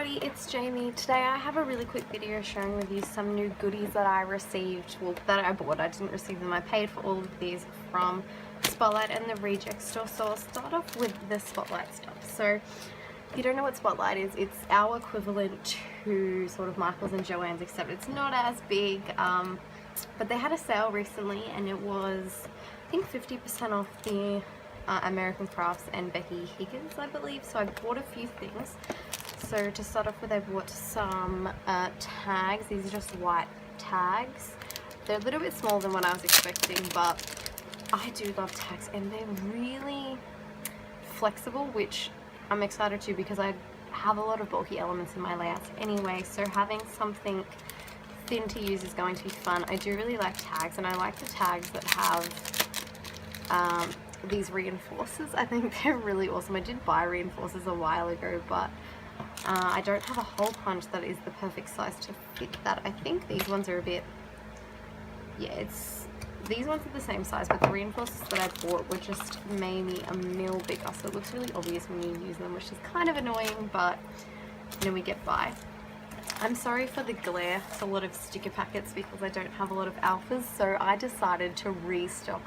everybody, it's Jamie. Today I have a really quick video sharing with you some new goodies that I received, well that I bought. I didn't receive them. I paid for all of these from Spotlight and the Reject store. So I'll start off with the Spotlight stuff. So if you don't know what Spotlight is, it's our equivalent to sort of Michael's and Joann's, except it's not as big. But they had a sale recently and it was, I think, 50% off the American Crafts and Becky Higgins, I believe. So I bought a few things. So to start off with, I bought some tags. These are just white tags. They're a little bit smaller than what I was expecting, but I do love tags and they're really flexible, which I'm excited to because I have a lot of bulky elements in my layouts anyway, so having something thin to use is going to be fun. I do really like tags, and I like the tags that have these reinforcers. I think they're really awesome. I did buy reinforcers a while ago, but I don't have a hole punch that is the perfect size to fit that. I think these ones are a bit, yeah, these ones are the same size, but the reinforcers that I bought were just maybe a mil bigger, so it looks really obvious when you use them, which is kind of annoying, but you know, we get by. I'm sorry for the glare. It's a lot of sticker packets because I don't have a lot of alphas, so I decided to restock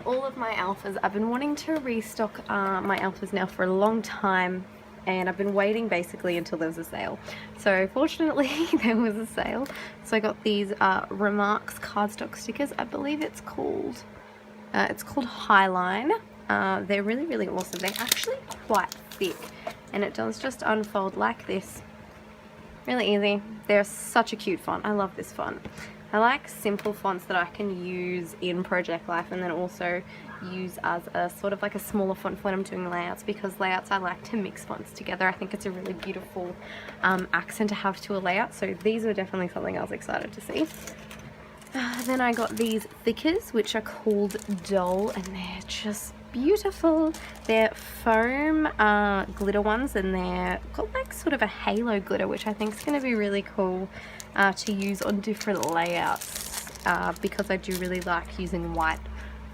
all of my alphas. I've been wanting to restock my alphas now for a long time, and I've been waiting basically until there was a sale. So fortunately there was a sale, so I got these Remarks cardstock stickers. I believe it's called Highline. They're really awesome. They're actually quite thick, and it does just unfold like this. Really easy. They're such a cute font. I love this font. I like simple fonts that I can use in Project Life and then also use as a sort of like a smaller font for when I'm doing layouts, because layouts I like to mix fonts together. I think it's a really beautiful accent to have to a layout, so these were definitely something I was excited to see. Then I got these thickers, which are called Doll, and they're just beautiful. They're foam glitter ones, and they're got like sort of a halo glitter, which I think is going to be really cool to use on different layouts because I do really like using white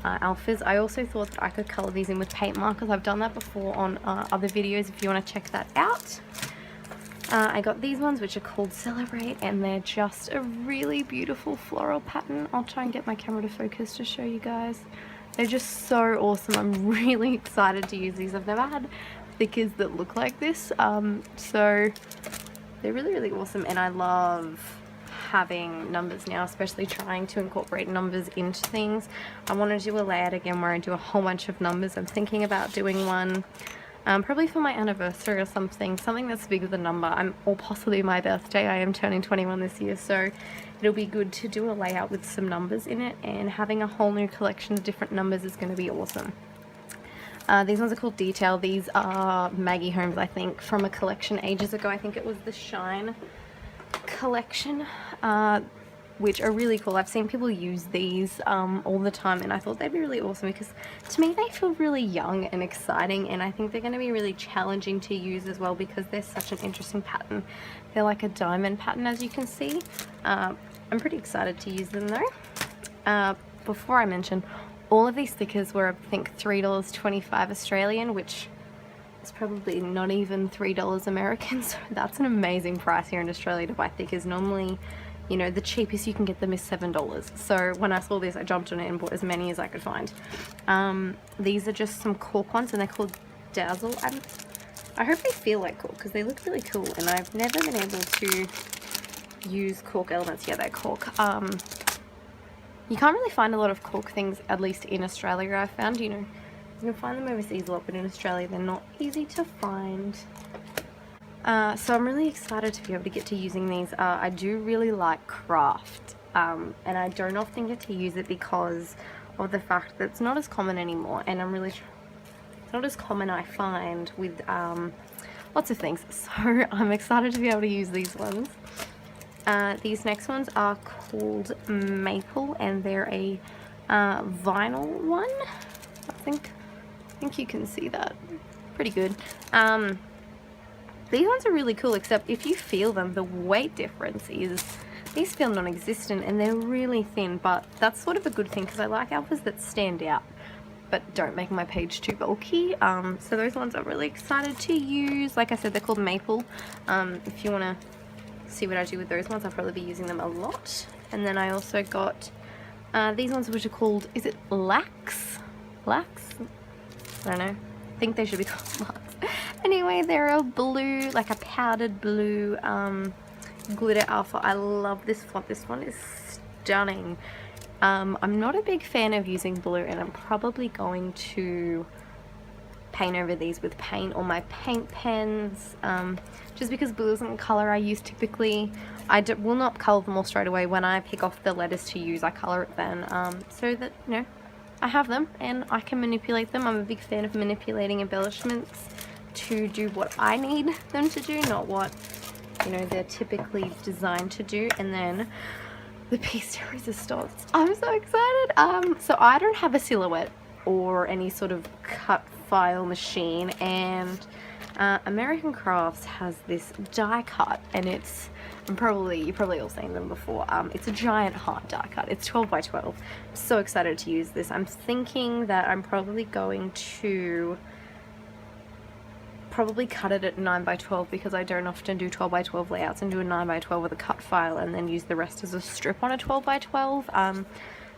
alphas. I also thought that I could color these in with paint markers. I've done that before on other videos if you want to check that out. I got these ones, which are called Celebrate, and they're just a really beautiful floral pattern. I'll try and get my camera to focus to show you guys. They're just so awesome. I'm really excited to use these. I've never had thickers that look like this, so they're really awesome, and I love having numbers now, especially trying to incorporate numbers into things. I want to do a layout again where I do a whole bunch of numbers. I'm thinking about doing one probably for my anniversary or something that's big with a number, or possibly my birthday. I am turning 21 this year, so it'll be good to do a layout with some numbers in it, and having a whole new collection of different numbers is going to be awesome. These ones are called Detail. These are Maggie Holmes, I think, from a collection ages ago. I think it was the Shine collection, which are really cool. I've seen people use these all the time, and I thought they'd be really awesome because to me they feel really young and exciting, and I think they're going to be really challenging to use as well because they're such an interesting pattern. They're like a diamond pattern, as you can see. I'm pretty excited to use them though. Before I mention, all of these stickers were, I think, $3.25 Australian, which is probably not even $3 American, so that's an amazing price here in Australia to buy stickers. Normally, you know, the cheapest you can get them is $7. So when I saw this, I jumped on it and bought as many as I could find. These are just some cork ones, and they're called Dazzle. I hope they feel like cork because they look really cool, and I've never been able to use cork elements. Yeah, they're cork. You can't really find a lot of cork things, at least in Australia, I've found. You know, you can find them overseas a lot, but in Australia they're not easy to find. So I'm really excited to be able to get to using these. I do really like craft, and I don't often get to use it because of the fact that it's not as common anymore, and it's not as common, I find, with lots of things. So I'm excited to be able to use these ones. These next ones are called Maple, and they're a vinyl one. I think you can see that pretty good. These ones are really cool, except if you feel them, the weight difference is, these feel non-existent and they're really thin, but that's sort of a good thing because I like alphas that stand out. but don't make my page too bulky. So those ones I'm really excited to use. Like I said, they're called Maple. If you want to see what I do with those ones, I'll probably be using them a lot. And then I also got these ones, which are called, is it Lax? Lax? I don't know. I think they should be called Lax. Anyway, they're a blue, like a powdered blue glitter alpha. I love this font. This one is stunning. I'm not a big fan of using blue, and I'm probably going to paint over these with paint or my paint pens, just because blue isn't a color I use typically. I will not color them all straight away. When I pick off the letters to use, I color it then, so that, you know, I have them and I can manipulate them. I'm a big fan of manipulating embellishments to do what I need them to do, not what, you know, they're typically designed to do. And then the piece de resistance. I'm so excited. So I don't have a silhouette or any sort of cut file machine, and American Crafts has this die cut, and it's, you've probably all seen them before. It's a giant heart die cut. It's 12 by 12. I'm so excited to use this. I'm thinking that I'm probably going to cut it at 9 by 12 because I don't often do 12 by 12 layouts, and do a 9 by 12 with a cut file and then use the rest as a strip on a 12 by 12.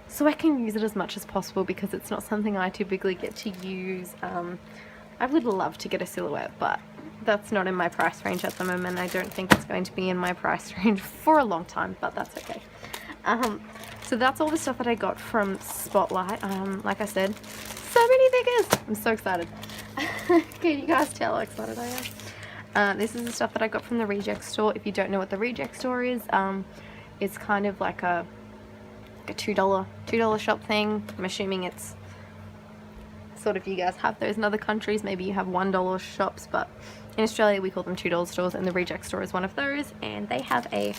So I can use it as much as possible because it's not something I typically get to use. I would love to get a silhouette, but that's not in my price range at the moment. I don't think it's going to be in my price range for a long time, but that's okay. So that's all the stuff that I got from Spotlight. Like I said, so many figures. I'm so excited. Can you guys tell how excited I am? This is the stuff that I got from the Reject Store. If you don't know what the Reject Store is, it's kind of like a $2 shop thing. I'm assuming it's sort of, you guys have those in other countries, maybe you have $1 shops, but in Australia we call them $2 stores, and the Reject Store is one of those. And they have a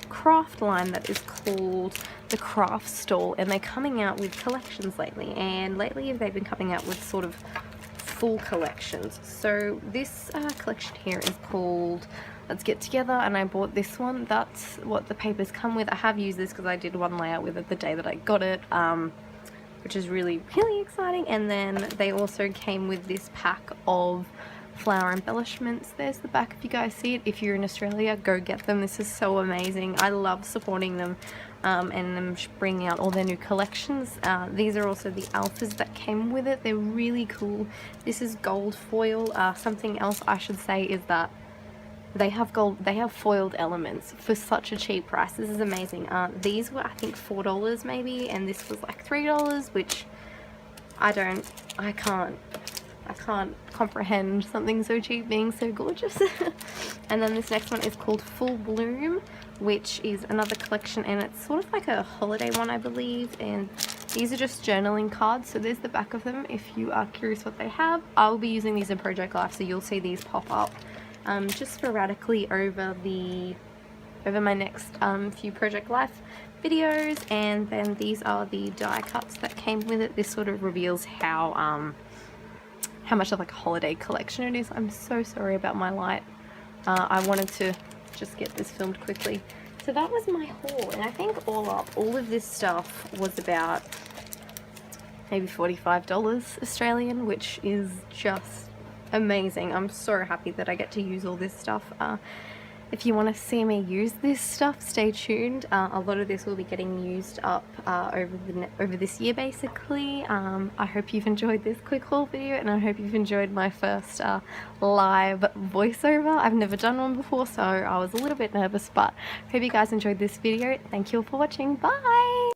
craft line that is called the Craft Stall, and they're coming out with collections lately, and lately they've been coming out with sort of full collections. So this collection here is called Let's Get Together, and I bought this one. That's what the papers come with. I have used this because I did one layout with it the day that I got it, which is really, really exciting. And then they also came with this pack of flower embellishments. There's the back if you guys see it. If you're in Australia, go get them. This is so amazing. I love supporting them and them bringing out all their new collections. These are also the alphas that came with it. They're really cool. This is gold foil. Something else I should say is that they have foiled elements for such a cheap price. This is amazing. These were, I think, $4 maybe, and this was like $3, which I can't comprehend something so cheap being so gorgeous. And then this next one is called Full Bloom, which is another collection, and it's sort of like a holiday one, I believe. And these are just journaling cards. So there's the back of them if you are curious what they have. I'll be using these in Project Life, so you'll see these pop up just sporadically over my next few Project Life videos. And then these are the die cuts that came with it. This sort of reveals how much of like a holiday collection it is. I'm so sorry about my light. I wanted to just get this filmed quickly. So that was my haul, and I think all up, all of this stuff was about maybe $45 Australian, which is just amazing. I'm so happy that I get to use all this stuff. If you want to see me use this stuff, stay tuned. A lot of this will be getting used up over this year, basically. I hope you've enjoyed this quick haul video, and I hope you've enjoyed my first live voiceover. I've never done one before, so I was a little bit nervous, but I hope you guys enjoyed this video. Thank you all for watching. Bye!